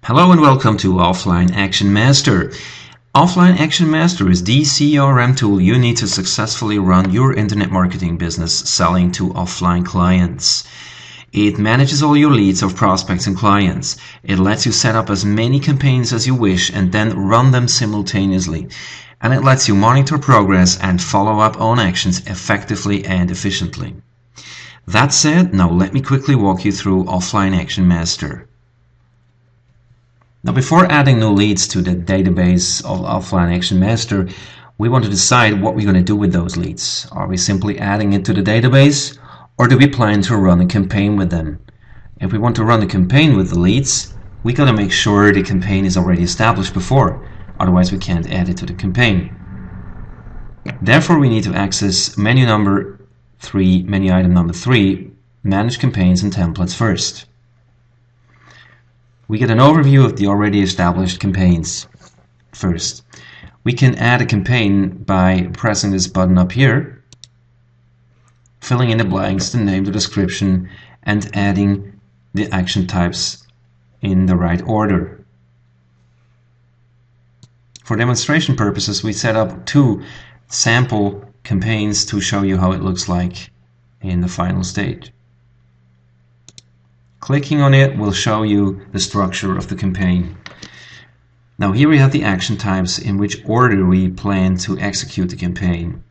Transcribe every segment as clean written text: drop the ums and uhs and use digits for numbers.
Hello and welcome to Offline Action Master. Offline Action Master is the CRM tool you need to successfully run your internet marketing business selling to offline clients. It manages all your leads of prospects and clients. It lets you set up as many campaigns as you wish and then run them simultaneously. And it lets you monitor progress and follow up on actions effectively and efficiently. That said, now let me quickly walk you through Offline Action Master. Now, before adding new leads to the database of Offline Action Master, we want to decide what we're going to do with those leads. Are we simply adding it to the database, or do we plan to run a campaign with them? If we want to run a campaign with the leads, we got to make sure the campaign is already established before, otherwise we can't add it to the campaign. Therefore, we need to access menu item number 3, Manage Campaigns and Templates first. We get an overview of the already established campaigns. First, we can add a campaign by pressing this button up here, filling in the blanks, the name, the description, and adding the action types in the right order. For demonstration purposes, we set up 2 sample campaigns to show you how it looks like in the final stage. Clicking on it will show you the structure of the campaign. Now here we have the action types in which order we plan to execute the campaign.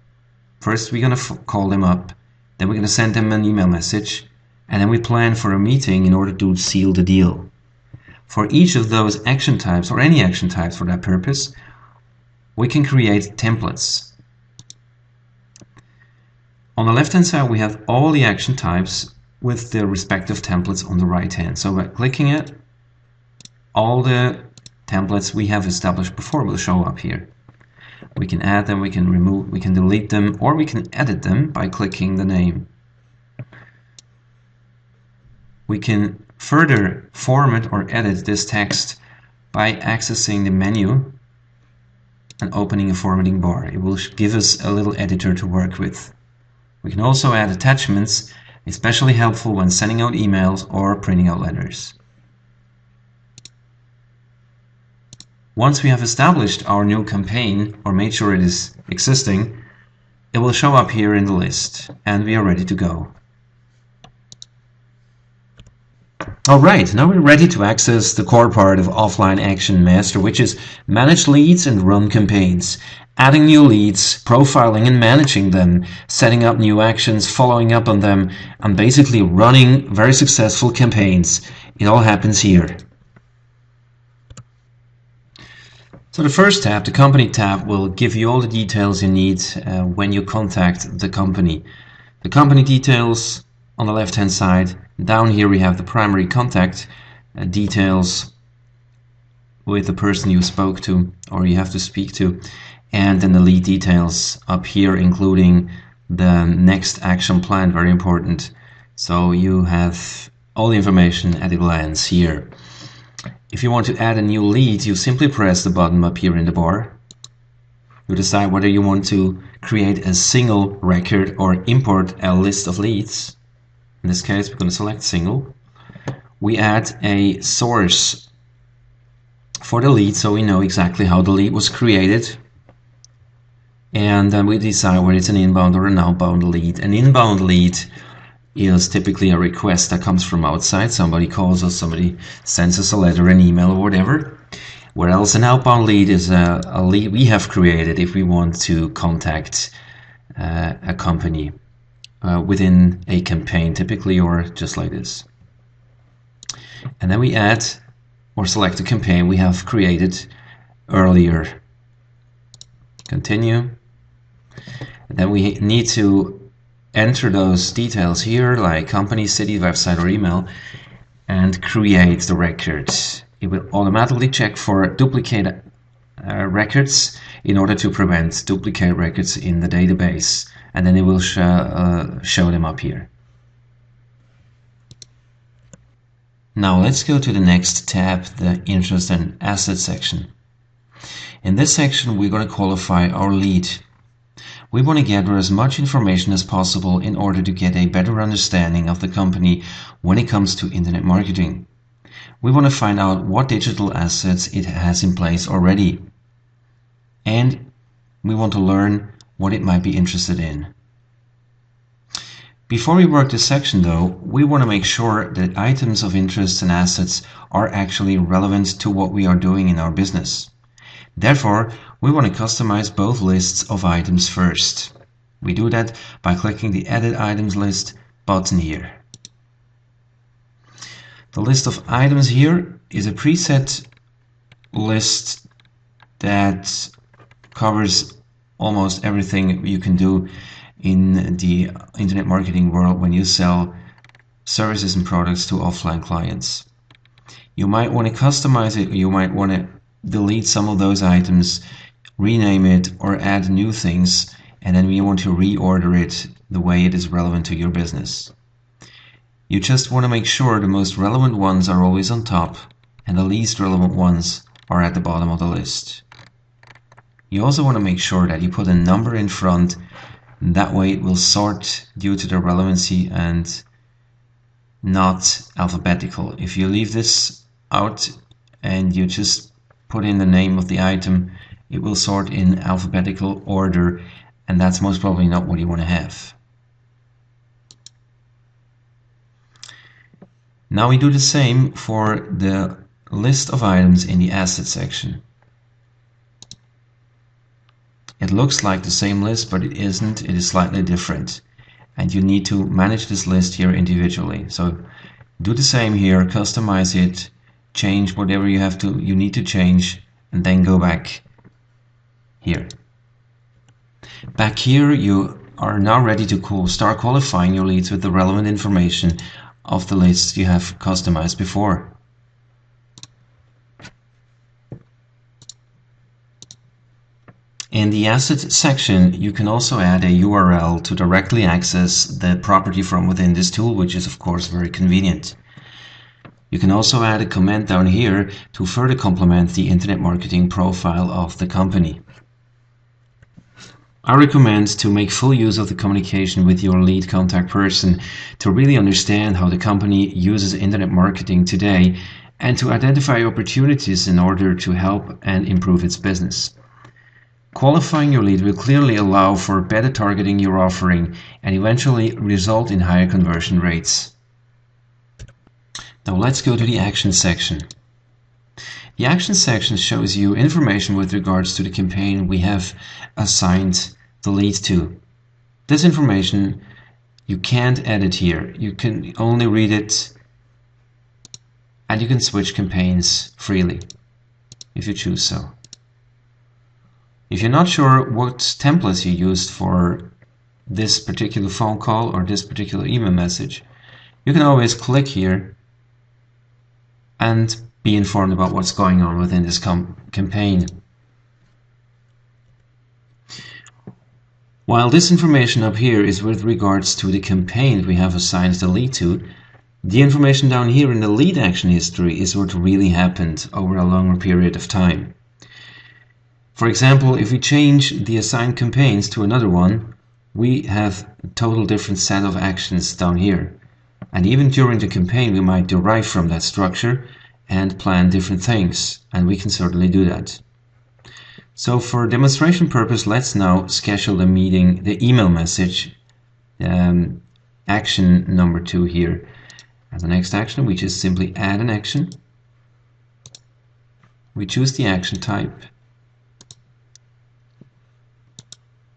First we're going to call them up, then we're going to send them an email message, and then we plan for a meeting in order to seal the deal. For each of those action types, or any action types for that purpose, we can create templates. On the left hand side we have all the action types with the respective templates on the right hand. So by clicking it, all the templates we have established before will show up here. We can add them, we can remove, we can delete them, or we can edit them by clicking the name. We can further format or edit this text by accessing the menu and opening a formatting bar. It will give us a little editor to work with. We can also add attachments, especially helpful when sending out emails or printing out letters. Once we have established our new campaign or made sure it is existing, it will show up here in the list and we are ready to go. Alright, now we're ready to access the core part of Offline Action Master, which is manage leads and run campaigns. Adding new leads, profiling and managing them, setting up new actions, following up on them, and basically running very successful campaigns. It all happens here. So the first tab, the Company tab, will give you all the details you need when you contact the company. The company details on the left hand side. Down here we have the primary contact details with the person you spoke to or you have to speak to. And then the lead details up here, including the next action plan, very important. So you have all the information at a glance here. If you want to add a new lead, you simply press the button up here in the bar. You decide whether you want to create a single record or import a list of leads. In this case, we're going to select single. We add a source for the lead so we know exactly how the lead was created. And then we decide whether it's an inbound or an outbound lead. An inbound lead is typically a request that comes from outside. Somebody calls us, somebody sends us a letter, an email, or whatever. Whereas an outbound lead is a lead we have created if we want to contact a company within a campaign, typically, or just like this. And then we add or select a campaign we have created earlier. Continue. And then we need to enter those details here, like company, city, website, or email, and create the record. It will automatically check for duplicate records in order to prevent duplicate records in the database, and then it will show them up here. Now let's go to the next tab, the Interest and Assets section. In this section, we're going to qualify our lead. We want to gather as much information as possible in order to get a better understanding of the company when it comes to internet marketing. we want to find out what digital assets it has in place already. And we want to learn what it might be interested in. Before we work this section though, we want to make sure that items of interest and assets are actually relevant to what we are doing in our business. Therefore, we want to customize both lists of items first. We do that by clicking the Edit Items List button here. The list of items here is a preset list that covers almost everything you can do in the internet marketing world when you sell services and products to offline clients. You might want to customize it, you might want to delete some of those items, rename it, or add new things, and then you want to reorder it the way it is relevant to your business. You just want to make sure the most relevant ones are always on top and the least relevant ones are at the bottom of the list. You also want to make sure that you put a number in front. That way it will sort due to the relevancy and not alphabetical. If you leave this out and you just put in the name of the item, it will sort in alphabetical order, and that's most probably not what you want to have. Now we do the same for the list of items in the asset section. It looks like the same list, but it isn't. It is slightly different. And you need to manage this list here individually. So do the same here, customize it, change whatever you need to change, and then go back here. Back here, you are now ready to start qualifying your leads with the relevant information of the lists you have customized before. In the asset section, you can also add a URL to directly access the property from within this tool, which is of course very convenient. You can also add a comment down here to further complement the internet marketing profile of the company. I recommend to make full use of the communication with your lead contact person to really understand how the company uses internet marketing today and to identify opportunities in order to help and improve its business. Qualifying your lead will clearly allow for better targeting your offering and eventually result in higher conversion rates. Now let's go to the action section. The action section shows you information with regards to the campaign we have assigned the lead to. This information you can't edit here. You can only read it, and you can switch campaigns freely if you choose so. If you're not sure what templates you used for this particular phone call or this particular email message, you can always click here and be informed about what's going on within this campaign. While this information up here is with regards to the campaign we have assigned the lead to, the information down here in the lead action history is what really happened over a longer period of time. For example, if we change the assigned campaigns to another one, we have a total different set of actions down here. And even during the campaign, we might derive from that structure and plan different things, and we can certainly do that. So for demonstration purpose, let's now schedule the meeting, the email message, action number 2 here. As the next action, we just simply add an action. We choose the action type,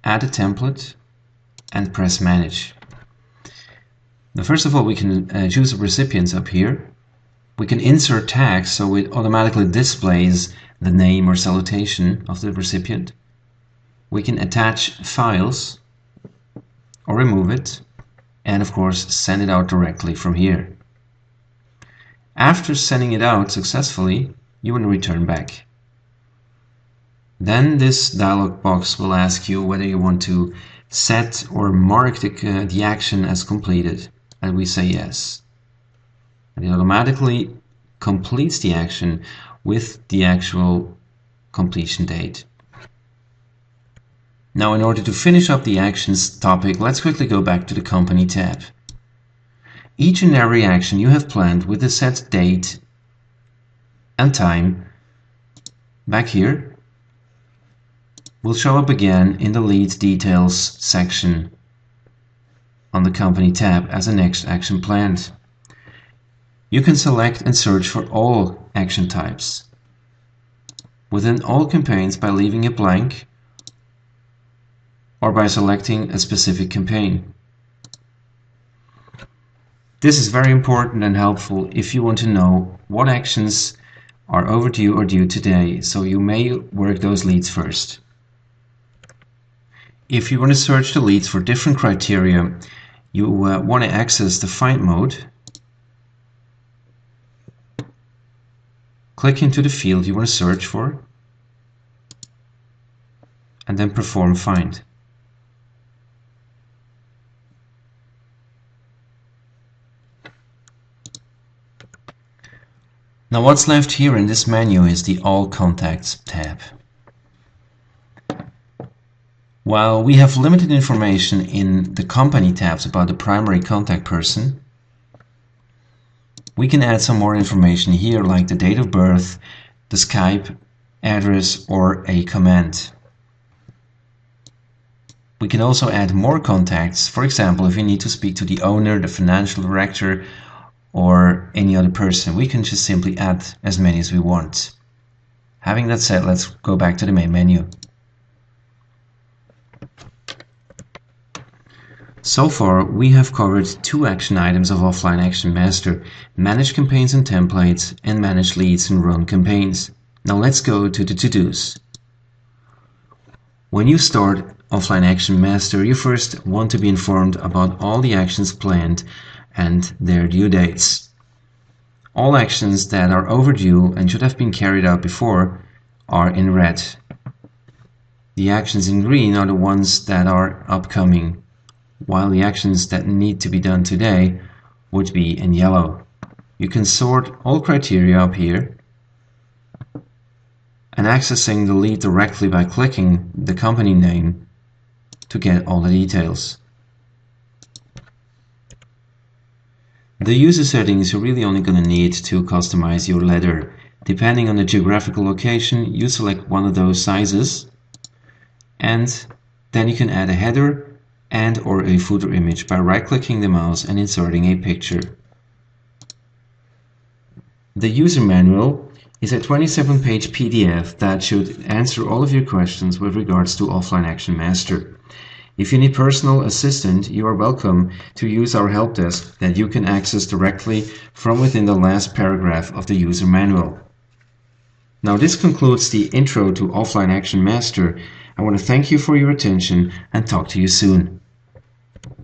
add a template, and press manage. Now, first of all, we can choose recipients up here. We can insert tags, so it automatically displays the name or salutation of the recipient. We can attach files or remove it, and of course send it out directly from here. After sending it out successfully, you will return back. Then this dialog box will ask you whether you want to set or mark the action as completed, and we say yes. And it automatically completes the action with the actual completion date. Now, in order to finish up the actions topic, let's quickly go back to the company tab. Each and every action you have planned with a set date and time back here will show up again in the lead details section on the company tab as a next action planned. You can select and search for all action types within all campaigns by leaving it blank or by selecting a specific campaign. This is very important and helpful if you want to know what actions are overdue or due today, so you may work those leads first. If you want to search the leads for different criteria, you want to access the Find mode. Click into the field you want to search for, and then perform Find. Now what's left here in this menu is the All Contacts tab. While we have limited information in the company tabs about the primary contact person, we can add some more information here, like the date of birth, the Skype address, or a command. We can also add more contacts. For example, if you need to speak to the owner, the financial director, or any other person, we can just simply add as many as we want. Having that said, let's go back to the main menu. So far, we have covered 2 action items of Offline Action Master: manage campaigns and templates, and manage leads and run campaigns. Now let's go to the to-dos. When you start Offline Action Master, you first want to be informed about all the actions planned and their due dates. All actions that are overdue and should have been carried out before are in red. The actions in green are the ones that are upcoming, while the actions that need to be done today would be in yellow. You can sort all criteria up here and accessing the lead directly by clicking the company name to get all the details. The user settings you're really only going to need to customize your letter. Depending on the geographical location, you select one of those sizes, and then you can add a header and or a footer image by right-clicking the mouse and inserting a picture. The user manual is a 27-page PDF that should answer all of your questions with regards to Offline Action Master. If you need personal assistance, you are welcome to use our help desk that you can access directly from within the last paragraph of the user manual. Now this concludes the intro to Offline Action Master. I want to thank you for your attention and talk to you soon.